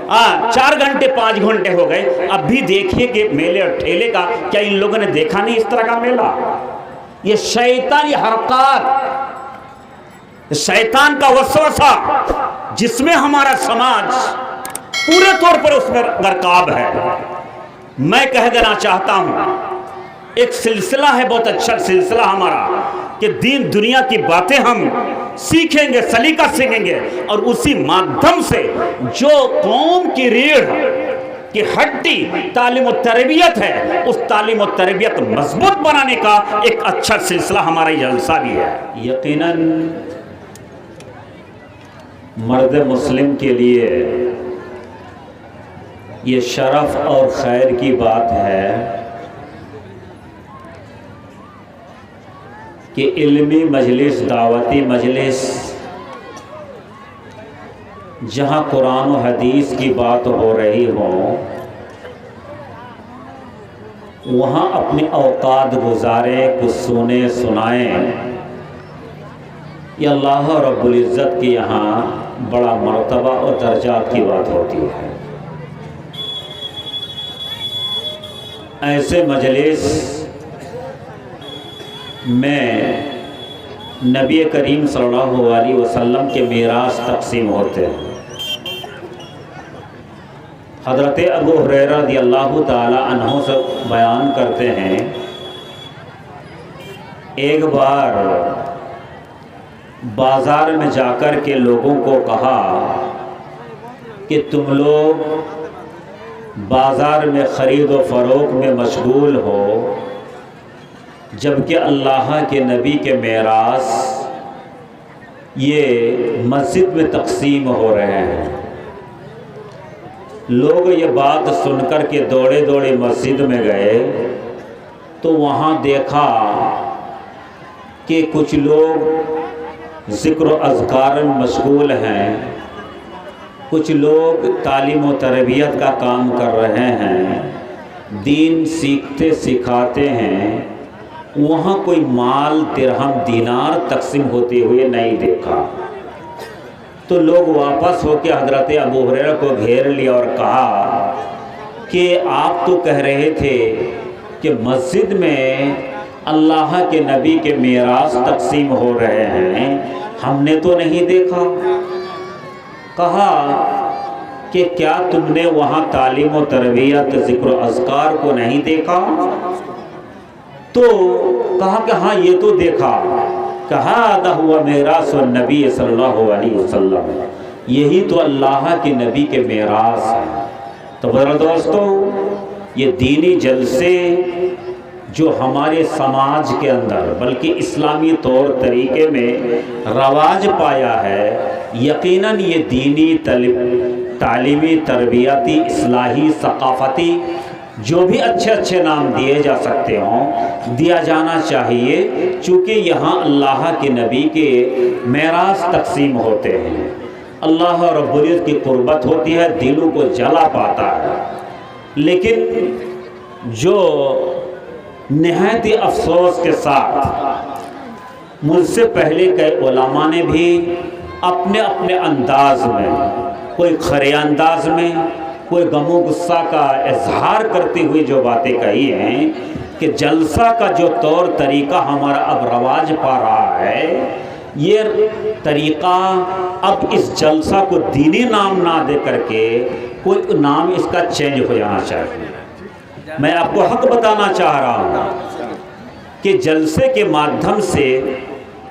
4 گھنٹے 5 گھنٹے ہو گئے، اب بھی دیکھیے کہ میلے اور ٹھیلے کا کیا ان لوگوں نے دیکھا نہیں اس طرح کا میلہ؟ یہ شیطانی حرکات، شیطان کا وسوسہ جس میں ہمارا سماج پورے طور پر اس میں غرقاب ہے۔ میں کہہ دینا چاہتا ہوں، ایک سلسلہ ہے، بہت اچھا سلسلہ ہمارا، کہ دین دنیا کی باتیں ہم سیکھیں گے، سلیقہ سیکھیں گے، اور اسی مادھم سے جو قوم کی ریڑھ کی ہڈی تعلیم و تربیت ہے، اس تعلیم و تربیت مضبوط بنانے کا ایک اچھا سلسلہ ہمارا جلسہ بھی ہے۔ یقیناً مرد مسلم کے لیے یہ شرف اور خیر کی بات ہے کہ علمی مجلس، دعوتی مجلس، جہاں قرآن و حدیث کی بات ہو رہی ہو، وہاں اپنے اوقات گزاریں، کچھ سنیں سنائیں۔ یہ اللہ رب العزت کی یہاں بڑا مرتبہ اور درجات کی بات ہوتی ہے۔ ایسے مجلس میں نبی کریم صلی اللہ علیہ وسلم کے میراث تقسیم ہوتے ہیں۔ حضرت ابو ہریرہ رضی اللہ تعالی عنہ سے بیان کرتے ہیں، ایک بار بازار میں جا کر کے لوگوں کو کہا کہ تم لوگ بازار میں خرید و فروخت میں مشغول ہو، جبکہ اللہ کے نبی کے میراث یہ مسجد میں تقسیم ہو رہے ہیں۔ لوگ یہ بات سن کر کے دوڑے دوڑے مسجد میں گئے تو وہاں دیکھا کہ کچھ لوگ ذکر و اذکار میں مشغول ہیں، کچھ لوگ تعلیم و تربیت کا کام کر رہے ہیں، دین سیکھتے سکھاتے ہیں۔ وہاں کوئی مال درہم دینار تقسیم ہوتے ہوئے نہیں دیکھا۔ تو لوگ واپس ہو کے حضرت ابو ہریرہ کو گھیر لیا اور کہا کہ آپ تو کہہ رہے تھے کہ مسجد میں اللہ کے نبی کے میراث تقسیم ہو رہے ہیں، ہم نے تو نہیں دیکھا۔ کہا کہ کیا تم نے وہاں تعلیم و تربیت، ذکر و اذکار کو نہیں دیکھا؟ تو کہا کہ ہاں یہ تو دیکھا۔ کہا هذا هو میراث النبی صلی اللہ علیہ وسلم، یہی تو اللہ کے نبی کے میراث ہے۔ تو برادر دوستو، یہ دینی جلسے جو ہمارے سماج کے اندر بلکہ اسلامی طور طریقے میں رواج پایا ہے، یقیناً یہ دینی تعلیمی تربیتی اصلاحی ثقافتی جو بھی اچھے اچھے نام دیے جا سکتے ہوں دیا جانا چاہیے، چونکہ یہاں اللہ کے نبی کے میراث تقسیم ہوتے ہیں۔ اللہ رب العزت کی قربت ہوتی ہے، دلوں کو جلا پاتا ہے۔ لیکن جو نہایت افسوس کے ساتھ مجھ سے پہلے کئی علماء نے بھی اپنے اپنے انداز میں، کوئی کھرے انداز میں، کوئی غم و غصہ کا اظہار کرتے ہوئے جو باتیں کہی ہیں کہ جلسہ کا جو طور طریقہ ہمارا اب رواج پا رہا ہے، یہ طریقہ اب اس جلسہ کو دینی نام نہ دے کر کے کوئی نام اس کا چینج ہو جانا چاہیے۔ میں آپ کو حق بتانا چاہ رہا ہوں کہ جلسے کے مادھم سے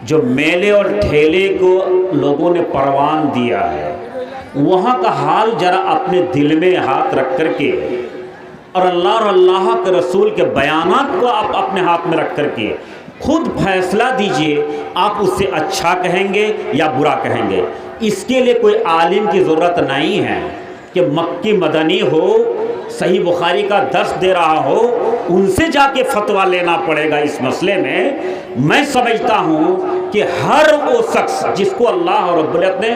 جو میلے اور ٹھیلے کو لوگوں نے پروان دیا ہے، وہاں کا حال ذرا اپنے دل میں ہاتھ رکھ کر کے اور اللہ کے رسول کے بیانات کو آپ اپنے ہاتھ میں رکھ کر کے خود فیصلہ دیجئے، آپ اس سے اچھا کہیں گے یا برا کہیں گے۔ اس کے لیے کوئی عالم کی ضرورت نہیں ہے کہ مکی مدنی ہو، صحیح بخاری کا درس دے رہا ہو، ان سے جا کے فتویٰ لینا پڑے گا اس مسئلے میں۔ میں سمجھتا ہوں کہ ہر وہ شخص جس کو اللہ رب العزت نے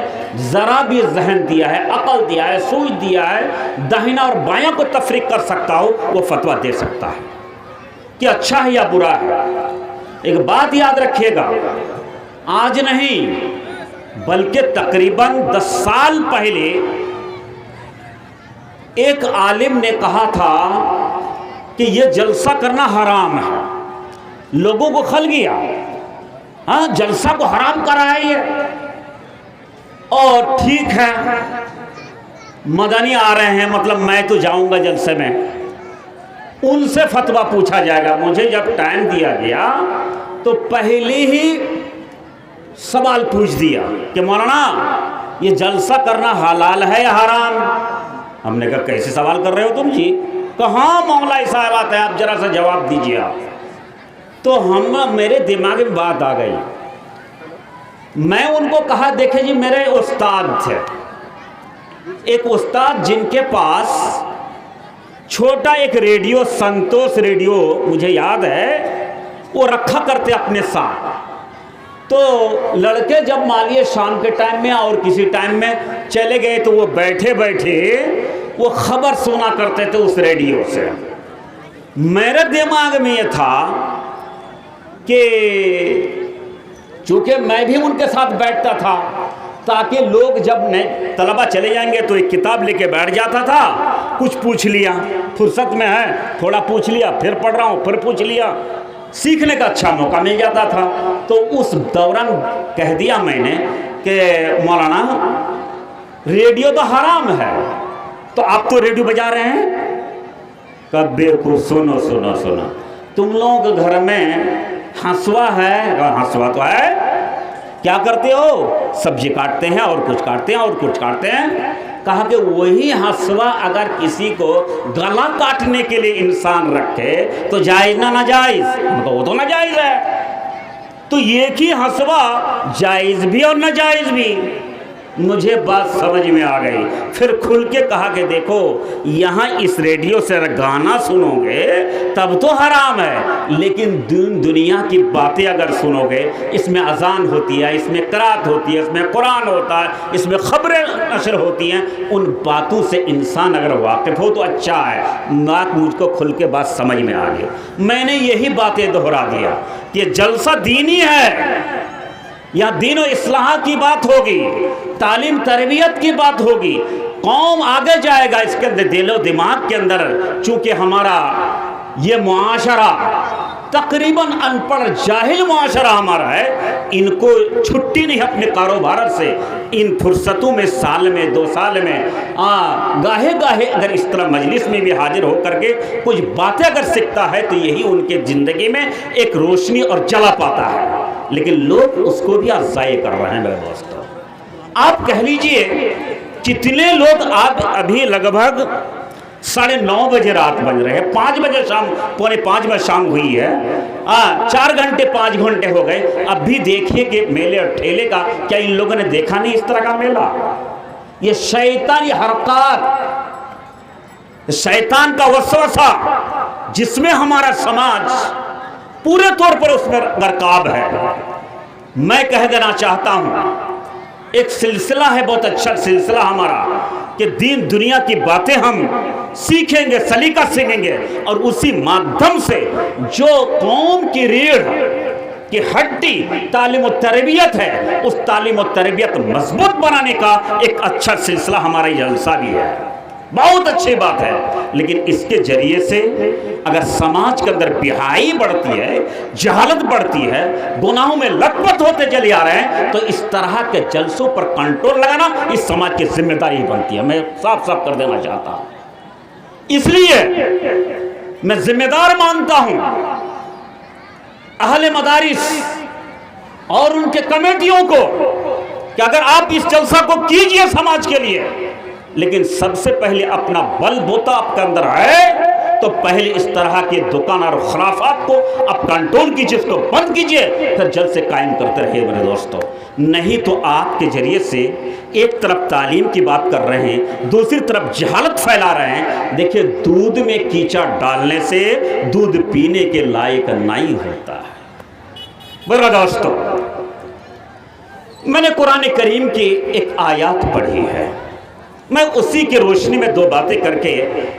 ذرا بھی ذہن دیا ہے، عقل دیا ہے، سوچ دیا ہے، داہنا اور بایاں کو تفریق کر سکتا ہو، وہ فتویٰ دے سکتا ہے کہ اچھا ہے یا برا ہے۔ ایک بات یاد رکھیے گا، آج نہیں بلکہ تقریباً 10 سال پہلے ایک عالم نے کہا تھا کہ یہ جلسہ کرنا حرام ہے، لوگوں کو کھل گیا، ہاں جلسہ کو حرام کرا ہے یہ، اور ٹھیک ہے مدنی آ رہے ہیں، مطلب میں تو جاؤں گا جلسے میں، ان سے فتویٰ پوچھا جائے گا۔ مجھے جب ٹائم دیا گیا تو پہلے ہی سوال پوچھ دیا کہ مولانا یہ جلسہ کرنا حلال ہے یا حرام؟ ہم نے کہا کیسے سوال کر رہے ہو تم جی؟ کہاں مولائی صاحبات ہے، آپ ذرا سا جواب دیجیے آپ۔ تو میرے دماغ میں بات آ گئی، میں ان کو کہا دیکھیں جی میرے استاد تھے، ایک استاد جن کے پاس چھوٹا ایک ریڈیو، سنتوش ریڈیو مجھے یاد ہے، وہ رکھا کرتے اپنے ساتھ۔ تو لڑکے جب مالیے شام کے ٹائم میں اور کسی ٹائم میں چلے گئے تو وہ بیٹھے بیٹھے وہ خبر سنا کرتے تھے اس ریڈیو سے۔ میرے دماغ میں یہ تھا کہ چونکہ میں بھی ان کے ساتھ بیٹھتا تھا، تاکہ لوگ جب نئے طلبہ چلے جائیں گے تو ایک کتاب لے کے بیٹھ جاتا تھا، کچھ پوچھ لیا، فرصت میں ہے تھوڑا پوچھ لیا، پھر پڑھ رہا ہوں، پھر پوچھ لیا، سیکھنے کا اچھا موقع مل جاتا تھا۔ تو اس دوران کہہ دیا میں نے کہ مولانا ریڈیو تو حرام ہے، تو آپ تو ریڈیو بجا رہے ہیں؟ کب کو سنو سنو سنو، تم لوگوں کے گھر میں ہنسوا ہے، ہنسوا تو ہے، کیا کرتے ہو؟ سبزی کاٹتے ہیں اور کچھ کاٹتے ہیں اور کچھ کاٹتے ہیں۔ کہا کہ وہی ہنسوا اگر کسی کو گلا کاٹنے کے لیے انسان رکھے تو جائز نہ ناجائز؟ وہ تو ناجائز ہے۔ تو ایک ہی ہنسوا جائز بھی اور ناجائز بھی۔ مجھے بات سمجھ میں آ گئی، پھر کھل کے کہا کہ دیکھو یہاں اس ریڈیو سے گانا سنو گے تب تو حرام ہے، لیکن دنیا کی باتیں اگر سنو گے، اس میں اذان ہوتی ہے، اس میں قرات ہوتی ہے، اس میں قرآن ہوتا ہے، اس میں خبریں نشر ہوتی ہیں، ان باتوں سے انسان اگر واقف ہو تو اچھا ہے۔ بات مجھ کو کھل کے بات سمجھ میں آ گئی، میں نے یہی باتیں دہرا دیا کہ جلسہ دینی ہے، یا دین و اصلاح کی بات ہوگی، تعلیم تربیت کی بات ہوگی، قوم آگے جائے گا اس کے دل و دماغ کے اندر۔ چونکہ ہمارا یہ معاشرہ تقریباً ان پڑھ جاہل معاشرہ ہمارا ہے، ان کو چھٹی نہیں اپنے کاروبار سے، ان فرصتوں میں سال میں 2 سال میں گاہے گاہے اگر اس طرح مجلس میں بھی حاضر ہو کر کے کچھ باتیں اگر سیکھتا ہے تو یہی ان کے زندگی میں ایک روشنی اور جلا پاتا ہے، لیکن لوگ اس کو بھی ضائع کر رہے ہیں۔ میرے دوستو آپ کہہ لیجئے کتنے لوگ آپ ابھی لگ بھگ 9:30 بجے رات بج رہے ہیں، 5 بجے شام، 4:45 بجے شام ہوئی ہے، 4 گھنٹے 5 گھنٹے ہو گئے، اب بھی دیکھیے کہ میلے اور ٹھیلے کا کیا ان لوگوں نے دیکھا نہیں اس طرح کا میلہ؟ یہ شیطانی حرکات، شیطان کا وسوسہ جس میں ہمارا سماج پورے طور پر اس میں غرقاب ہے۔ میں کہہ دینا چاہتا ہوں ایک سلسلہ ہے، بہت اچھا سلسلہ ہمارا، کہ دین دنیا کی باتیں ہم سیکھیں گے، سلیقہ سیکھیں گے، اور اسی مادھم سے جو قوم کی ریڑھ کی ہڈی تعلیم و تربیت ہے، اس تعلیم و تربیت مضبوط بنانے کا ایک اچھا سلسلہ ہمارا جلسہ بھی ہے۔ بہت اچھی بات ہے، لیکن اس کے ذریعے سے اگر سماج کے اندر بہائی بڑھتی ہے، جہالت بڑھتی ہے، گناہوں میں لت پت ہوتے چلے آ رہے ہیں، تو اس طرح کے جلسوں پر کنٹرول لگانا اس سماج کی ذمہ داری بنتی ہے۔ میں صاف صاف کر دینا چاہتا ہوں، اس لیے میں ذمہ دار مانتا ہوں اہل مدارس اور ان کے کمیٹیوں کو کہ اگر آپ اس جلسہ کو کیجئے سماج کے لیے، لیکن سب سے پہلے اپنا بل بوتا آپ کے اندر ہے تو پہلے اس طرح کے دکان اور خرافات کو آپ کنٹرول کیجئے، اس کو بند کیجئے، پھر جلسے قائم کرتے رہے میرے دوستو۔ نہیں تو آپ کے ذریعے سے ایک طرف تعلیم کی بات کر رہے ہیں، دوسری طرف جہالت پھیلا رہے ہیں۔ دیکھیں دودھ میں کیچڑ ڈالنے سے دودھ پینے کے لائق نہیں ہوتا ہے۔ میرے دوستو میں نے قرآن کریم کی ایک آیات پڑھی ہے، میں اسی کی روشنی میں 2 باتیں کر کے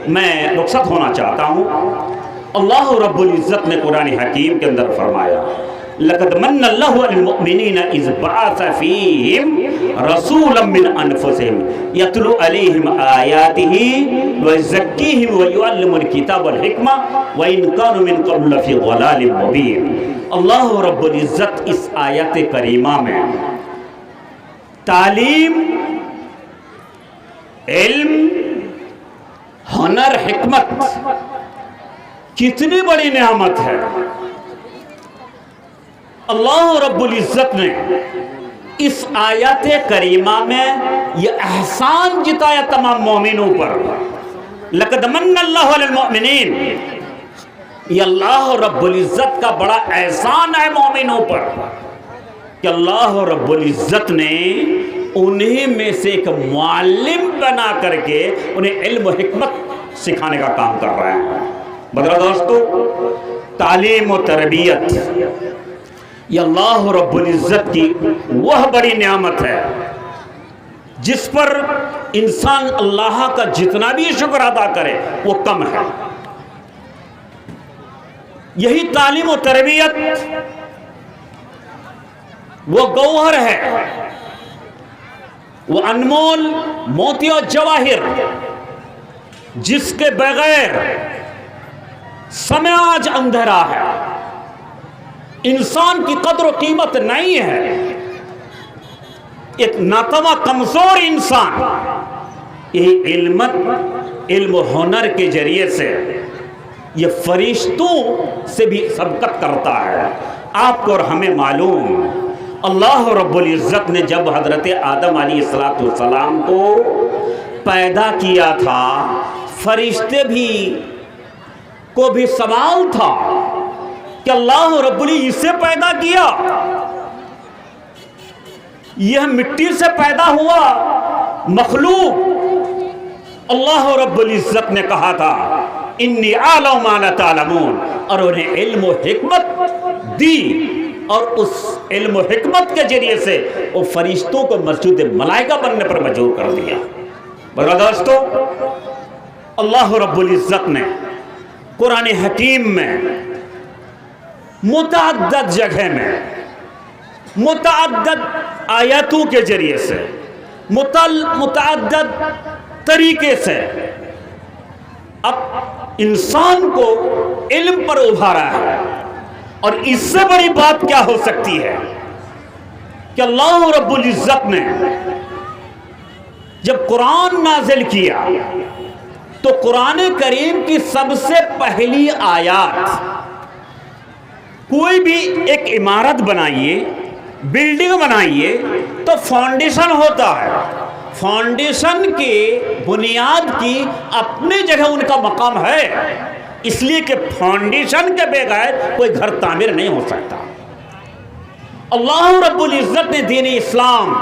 میں رخصت ہونا چاہتا ہوں۔ اللہ رب العزت نے قرآن حکیم کے اندر فرمایا لقد من اللہ علی المؤمنین اذ بعث فیہم رسولا من انفسہم یتلو علیہم آیاتہ ویزکیہم ویعلم الکتاب والحکمہ وإن كانوا من قبل لفی ضلال مبین۔ اللہ رب العزت اس آیت کریمہ میں تعلیم، علم، ہنر، حکمت کتنی بڑی نعمت ہے۔ اللہ رب العزت نے اس آیت کریمہ میں یہ احسان جتایا تمام مومنوں پر۔ لقد من اللہ علی المؤمنین، یہ اللہ رب العزت کا بڑا احسان ہے مومنوں پر کہ اللہ رب العزت نے انہیں میں سے ایک معلم بنا کر کے انہیں علم و حکمت سکھانے کا کام کر رہا ہے۔ بدرہ دوستو، تعلیم و تربیت یہ اللہ رب العزت کی وہ بڑی نعمت ہے جس پر انسان اللہ کا جتنا بھی شکر ادا کرے وہ کم ہے۔ یہی تعلیم و تربیت وہ گوہر ہے، وہ انمول موتی و جواہر جس کے بغیر سمے آج اندھیرا ہے، انسان کی قدر و قیمت نہیں ہے۔ ایک ناتواں کمزور انسان یہ علم و ہنر کے ذریعے سے یہ فرشتوں سے بھی سبقت کرتا ہے۔ آپ کو اور ہمیں معلوم، اللہ رب العزت نے جب حضرت آدم علیہ السلام کو پیدا کیا تھا، فرشتے کو بھی سوال تھا کہ اللہ رب العزت اسے پیدا کیا، یہ مٹی سے پیدا ہوا مخلوق۔ اللہ رب العزت نے کہا تھا انی اعلم ما لا تعلمون، اور انہیں علم و حکمت دی، اور اس علم و حکمت کے ذریعے سے وہ فرشتوں کو مسجود ملائکہ بننے پر مجبور کر دیا۔ برادر دوستو، اللہ رب العزت نے قرآن حکیم میں متعدد جگہ میں متعدد آیاتوں کے ذریعے سے متعدد طریقے سے اب انسان کو علم پر ابھارا ہے۔ اور اس سے بڑی بات کیا ہو سکتی ہے کہ اللہ رب العزت نے جب قرآن نازل کیا تو قرآن کریم کی سب سے پہلی آیات، کوئی بھی ایک عمارت بنائیے، بلڈنگ بنائیے تو فاؤنڈیشن ہوتا ہے، فاؤنڈیشن کی بنیاد کی اپنی جگہ ان کا مقام ہے، اس لیے کہ فاؤنڈیشن کے بغیر کوئی گھر تعمیر نہیں ہو سکتا۔ اللہ رب العزت نے دین اسلام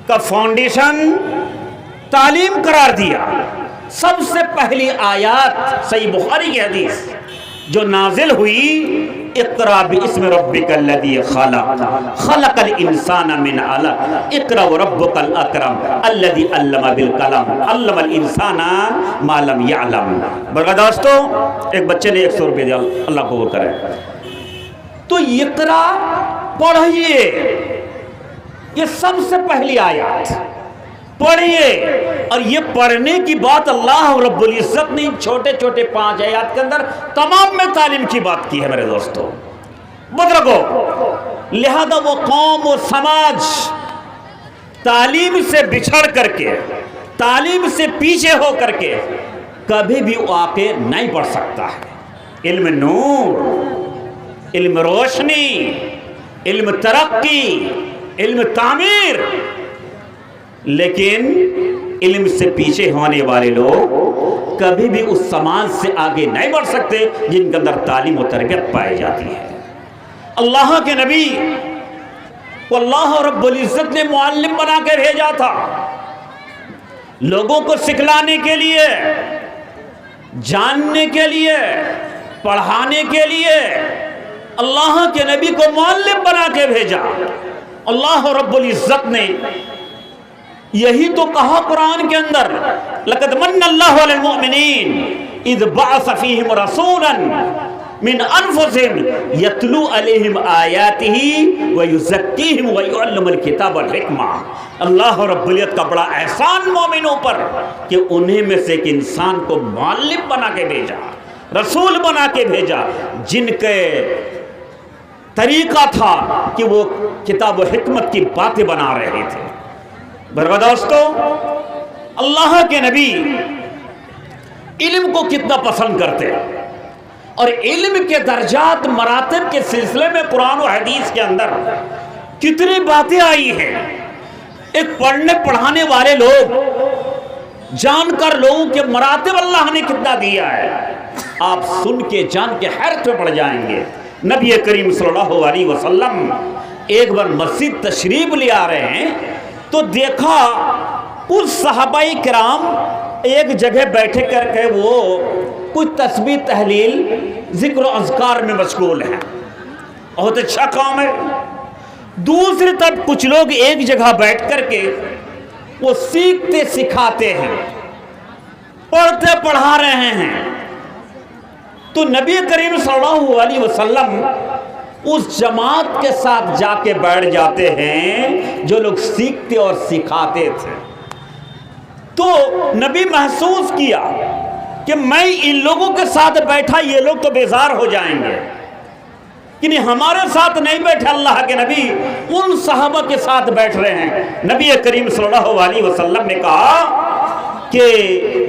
کا فاؤنڈیشن تعلیم قرار دیا۔ سب سے پہلی آیات صحیح بخاری کی حدیث جو نازل ہوئی، اقرأ باسم ربک الذی خلق خلق الانسان من علق اقرأ وربک الاکرم الذی علم بالقلم علم الانسان ما لم یعلم۔ برادر دوستو، ایک بچے نے 100 روپے دیا، اللہ قبول کرے، تو اقرأ پڑھئے، یہ سب سے پہلی آیات پڑھئے۔ اور یہ پڑھنے کی بات اللہ رب العزت نے چھوٹے چھوٹے 5 آیات کے اندر تمام میں تعلیم کی بات کی ہے میرے دوستو، بزرگوں۔ لہذا وہ قوم و سماج تعلیم سے بچھڑ کر کے، تعلیم سے پیچھے ہو کر کے کبھی بھی واقع نہیں پڑھ سکتا ہے۔ علم نور، علم روشنی، علم ترقی، علم تعمیر، لیکن علم سے پیچھے ہونے والے لوگ کبھی بھی اس سماج سے آگے نہیں بڑھ سکتے جن کے اندر تعلیم و تربیت پائی جاتی ہے۔ اللہ کے نبی کو اللہ رب العزت نے معلم بنا کے بھیجا تھا، لوگوں کو سکھلانے کے لیے، جاننے کے لیے، پڑھانے کے لیے اللہ کے نبی کو معلم بنا کے بھیجا۔ اللہ رب العزت نے یہی تو کہا قرآن کے اندر، لقد من اللہ علی المؤمنین اذ بعث فیہم رسولا من انفسہم یتلو علیہم آیاتہ ویزکیہم ویعلم الکتاب والحکمہ۔ اللہ رب العزت کا بڑا احسان مومنوں پر کہ انہیں میں سے ایک انسان کو معلم بنا کے بھیجا، رسول بنا کے بھیجا، جن کے طریقہ تھا کہ وہ کتاب و حکمت کی باتیں بنا رہے تھے۔ برابر دوستو، اللہ کے نبی علم کو کتنا پسند کرتے، اور علم کے درجات مراتب کے سلسلے میں قرآن و حدیث کے اندر کتنی باتیں آئی ہیں۔ ایک پڑھنے پڑھانے والے لوگ جان کر لوگوں کے مراتب اللہ نے کتنا دیا ہے، آپ سن کے جان کے حیرت میں پڑ جائیں گے۔ نبی کریم صلی اللہ علیہ وسلم ایک بار مسجد تشریف لے آ رہے ہیں تو دیکھا کچھ صحابہ کرام ایک جگہ بیٹھے کر کے وہ کچھ تسبیح تحلیل ذکر و اذکار میں مشغول ہیں، بہت اچھا کام ہے۔ دوسری طرف کچھ لوگ ایک جگہ بیٹھ کر کے وہ سیکھتے سکھاتے ہیں، پڑھتے پڑھا رہے ہیں۔ تو نبی کریم صلی اللہ علیہ وسلم اس جماعت کے ساتھ جا کے بیٹھ جاتے ہیں جو لوگ سیکھتے اور سکھاتے تھے۔ تو نبی محسوس کیا کہ میں ان لوگوں کے ساتھ بیٹھا، یہ لوگ تو بیزار ہو جائیں گے، کہ ہمارے ساتھ نہیں بیٹھے اللہ کے نبی، ان صحابہ کے ساتھ بیٹھ رہے ہیں۔ نبی کریم صلی اللہ علیہ وسلم نے کہا کہ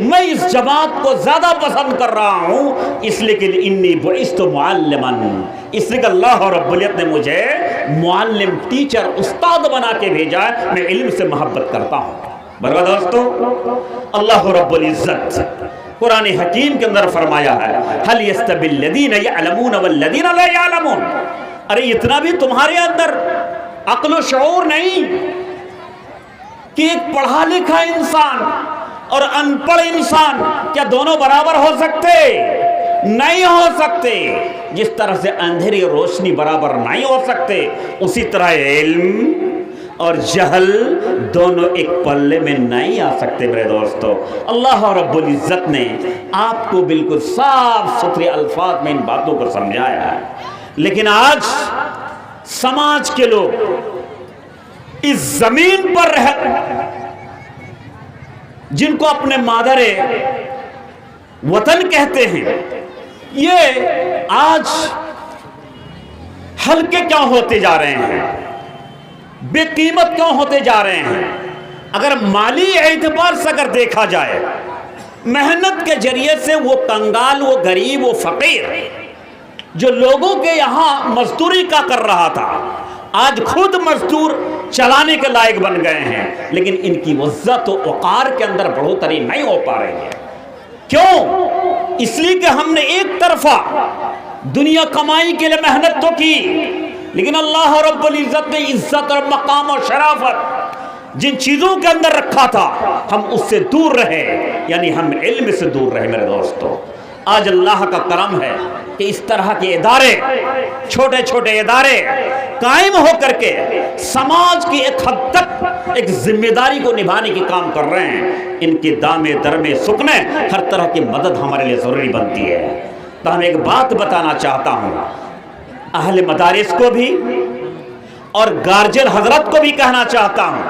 میں اس جماعت کو زیادہ پسند کر رہا ہوں، اس لیے کہ انی بعثت معلما، اس لیے کہ اللہ رب العزت نے مجھے معلم، ٹیچر، استاد بنا کے بھیجا ہے، میں علم سے محبت کرتا ہوں۔ برابر دوستو، اللہ رب العزت قرآن حکیم کے اندر فرمایا ہے هل يستوي الذين يعلمون والذين لا يعلمون، ارے اتنا بھی تمہارے اندر عقل و شعور نہیں کہ ایک پڑھا لکھا انسان اور ان پڑھ انسان کیا دونوں برابر ہو سکتے؟ نہیں ہو سکتے۔ جس طرح سے اندھیری روشنی برابر نہیں ہو سکتے، اسی طرح علم اور جہل دونوں ایک پلے میں نہیں آ سکتے۔ میرے دوستو، اللہ رب العزت نے آپ کو بالکل صاف ستھرے الفاظ میں ان باتوں کو سمجھایا ہے، لیکن آج سماج کے لوگ اس زمین پر رہ جن کو اپنے مادر وطن کہتے ہیں، یہ آج ہلکے کیوں ہوتے جا رہے ہیں، بے قیمت کیوں ہوتے جا رہے ہیں؟ اگر مالی اعتبار سے اگر دیکھا جائے، محنت کے ذریعے سے وہ کنگال، وہ غریب، وہ فقیر جو لوگوں کے یہاں مزدوری کا کر رہا تھا، آج خود مزدور چلانے کے لائق بن گئے ہیں، لیکن ان کی عزت و وقار کے اندر بڑھوتری نہیں ہو پا رہی ہے۔ کیوں؟ اس لیے کہ ہم نے ایک طرفہ دنیا کمائی کے لیے محنت تو کی، لیکن اللہ رب العزت نے عزت اور مقام اور شرافت جن چیزوں کے اندر رکھا تھا، ہم اس سے دور رہے، یعنی ہم علم سے دور رہے۔ میرے دوستو، آج اللہ کا کرم ہے کہ اس طرح کے ادارے، چھوٹے چھوٹے ادارے قائم ہو کر کے سماج کی ایک حد تک ایک ذمہ داری کو نبھانے کی کام کر رہے ہیں۔ ان کے دامے درمے سکنے ہر طرح کی مدد ہمارے لیے ضروری بنتی ہے۔ تو ہم ایک بات بتانا چاہتا ہوں، اہل مدارس کو بھی اور گارجن حضرت کو بھی کہنا چاہتا ہوں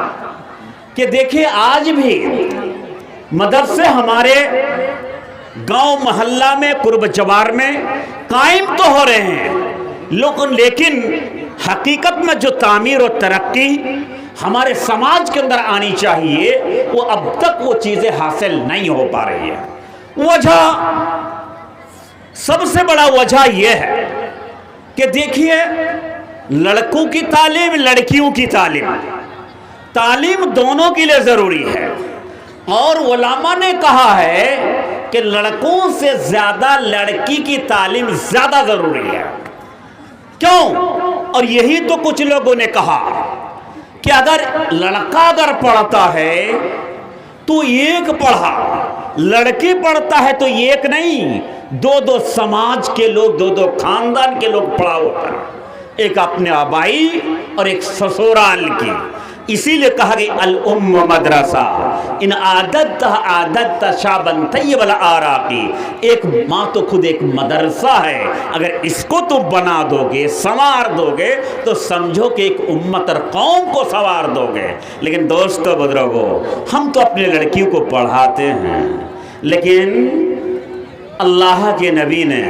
کہ دیکھیں، آج بھی مدرسے ہمارے گاؤں محلہ میں، قرب جوار میں قائم تو ہو رہے ہیں، لیکن حقیقت میں جو تعمیر و ترقی ہمارے سماج کے اندر آنی چاہیے، وہ اب تک وہ چیزیں حاصل نہیں ہو پا رہی ہے۔ وجہ، سب سے بڑا وجہ یہ ہے کہ دیکھیے، لڑکوں کی تعلیم، لڑکیوں کی تعلیم دونوں کے لیے ضروری ہے، اور علماء نے کہا ہے کہ لڑکوں سے زیادہ لڑکی کی تعلیم زیادہ ضروری ہے۔ کیوں؟ اور یہی تو کچھ لوگوں نے کہا کہ اگر لڑکا پڑھتا ہے تو ایک پڑھا، لڑکی پڑھتا ہے تو ایک نہیں، دو سماج کے لوگ، دو خاندان کے لوگ پڑھا ہوتا ہے، ایک اپنے آبائی اور ایک سسرال کی۔ اسی لیے کہا گئی الام مدرسہ ان عادت شابن طیب الاراقی، ایک ماں تو خود ایک مدرسہ ہے، اگر اس کو تو بنا دو گے، سنوار دو گے تو سمجھو کہ ایک امت اور قوم کو سنوار دو گے۔ لیکن دوستو بزرگو، ہم تو اپنے لڑکیوں کو پڑھاتے ہیں، لیکن اللہ کے نبی نے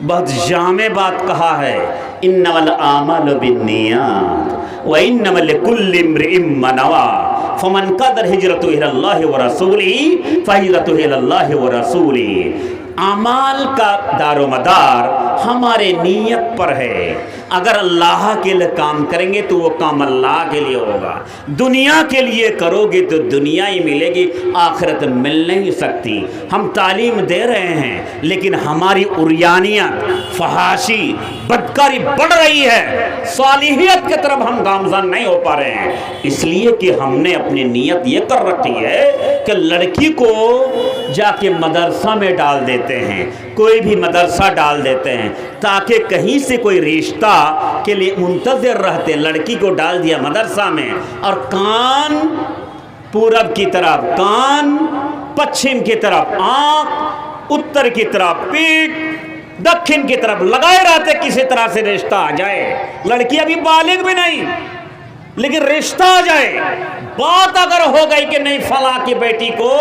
بہت جامع بات کہا ہے، انما الاعمال بالنیات وانما لکل امرئ ما نوى فمن قدر ہجرتہ الی اللہ ورسولہ فہجرتہ الی اللہ ورسولہ۔ اعمال کا دار و مدار ہمارے نیت پر ہے، اگر اللہ کے لیے کام کریں گے تو وہ کام اللہ کے لیے ہوگا، دنیا کے لیے کرو گے تو دنیا ہی ملے گی، آخرت مل نہیں سکتی۔ ہم تعلیم دے رہے ہیں لیکن ہماری عریانیت، فحاشی، بدکاری بڑھ رہی ہے، صالحیت کی طرف ہم گامزن نہیں ہو پا رہے ہیں، اس لیے کہ ہم نے اپنی نیت یہ کر رکھی ہے کہ لڑکی کو جا کے مدرسہ میں ڈال دیتے ہیں، کوئی بھی مدرسہ ڈال دیتے ہیں تاکہ کہیں سے کوئی رشتہ کے لیے منتظر رہتے، لڑکی کو ڈال دیا مدرسہ میں اور کان پورب کی طرف، کان پچھم کی طرف، آنکھ اتر کی طرف، پیٹھ دکھن کی طرف لگائے رہتے کسی طرح سے رشتہ آ جائے۔ لڑکی ابھی بالغ بھی نہیں لیکن رشتہ آ جائے، بات اگر ہو گئی کہ نہیں فلاں کی بیٹی کو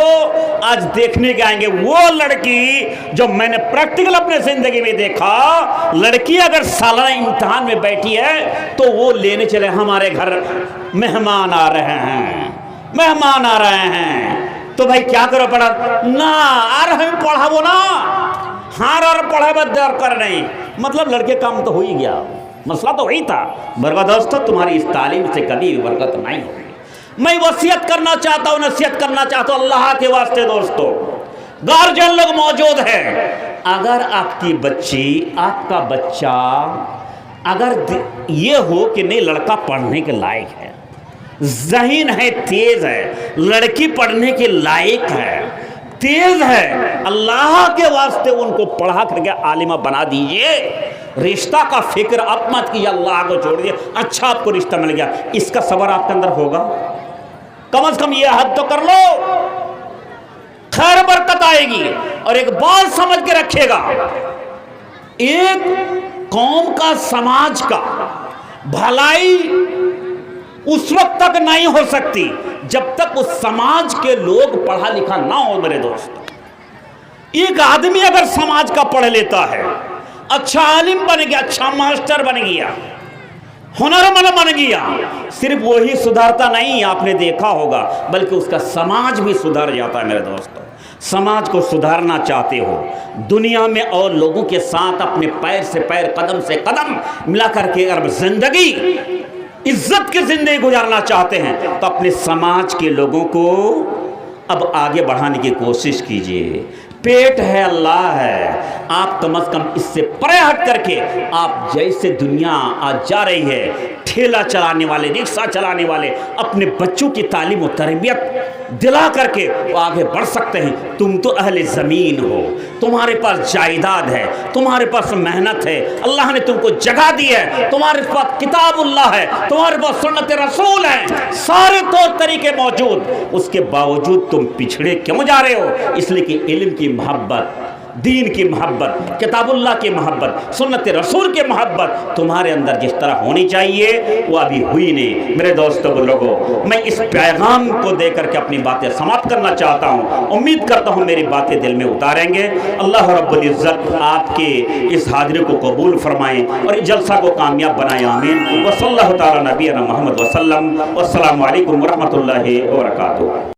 آج دیکھنے کے آئیں گے، وہ لڑکی جو میں نے پریکٹیکل اپنے زندگی میں دیکھا، لڑکی اگر سالانہ امتحان میں بیٹھی ہے تو وہ لینے چلے ہمارے گھر مہمان آ رہے ہیں، مہمان آ رہے ہیں، تو بھائی کیا کرو پڑھا نہ آ رہے ہیں، پڑھا وہ نا ہاں اور پڑھا بدر کر نہیں، مطلب لڑکے کام تو ہو ہی گیا، مسئلہ تو وہی تھا۔ برکت دوستو، تمہاری اس تعلیم سے کبھی بھی برکت نہیں ہوگی۔ میں وصیت کرنا چاہتا ہوں، نصیحت کرنا چاہتا ہوں اللہ کے واسطے دوستو، گارجین لوگ موجود ہیں، اگر آپ کی بچی، آپ کا بچہ اگر یہ ہو کہ نہیں لڑکا پڑھنے کے لائق ہے، ذہین ہے، تیز ہے، لڑکی پڑھنے کے لائق ہے، تیز ہے، اللہ کے واسطے ان کو پڑھا کر کے عالمہ بنا دیجئے۔ رشتہ کا فکر اب مت کیجیے، اللہ کو چھوڑ دیے، اچھا آپ کو رشتہ مل گیا، اس کا صبر آپ کے اندر ہوگا؟ کم از کم یہ حد تو کر لو، خیر برکت آئے گی۔ اور ایک بات سمجھ کے رکھے گا، ایک قوم کا، سماج کا بھلائی اس وقت تک نہیں ہو سکتی جب تک اس سماج کے لوگ پڑھا لکھا نہ ہو میرے دوست۔ ایک آدمی اگر سماج کا پڑھ لیتا ہے، اچھا عالم بن گیا، اچھا ماسٹر بن گیا، ہنرمند بن گیا، صرف وہی سدھرتا نہیں، آپ نے دیکھا ہوگا، بلکہ اس کا سماج بھی سدھر جاتا ہے میرے دوستو۔ سماج کو سدھارنا چاہتے ہو، دنیا میں اور لوگوں کے ساتھ اپنے پیر سے پیر، قدم سے قدم ملا کر کے اگر زندگی عزت کی زندگی گزارنا چاہتے ہیں تو اپنے سماج کے لوگوں کو اب آگے بڑھانے کی کوشش کیجئے۔ پیٹ ہے، اللہ ہے، آپ کم از کم اس سے پرے ہٹ کر کے، آپ جیسے دنیا آج جا رہی ہے، ٹھیلا چلانے والے، رکشہ چلانے والے اپنے بچوں کی تعلیم و تربیت دلا کر کے وہ آگے بڑھ سکتے ہیں۔ تم تو اہل زمین ہو، تمہارے پاس جائیداد ہے، تمہارے پاس محنت ہے، اللہ نے تم کو جگہ دی ہے، تمہارے پاس کتاب اللہ ہے، تمہارے پاس سنت رسول ہے، سارے طور طریقے موجود، اس کے باوجود تم پچھڑے کیوں جا رہے ہو؟ اس لیے کہ علم کی محبت، دین کی محبت، کتاب اللہ کی محبت، سنت رسول کی محبت تمہارے اندر جس طرح ہونی چاہیے وہ ابھی ہوئی نہیں۔ میرے دوستو بزرگوں، میں اس پیغام کو دے کر کے اپنی باتیں سماپت کرنا چاہتا ہوں، امید کرتا ہوں میری باتیں دل میں اتاریں گے۔ اللہ رب العزت آپ کے اس حاضری کو قبول فرمائیں اور اس جلسہ کو کامیاب بنائیں، آمین۔ وصلی اللہ تعالی نبینا محمد وسلم، والسلام علیکم ورحمۃ اللہ وبرکاتہ۔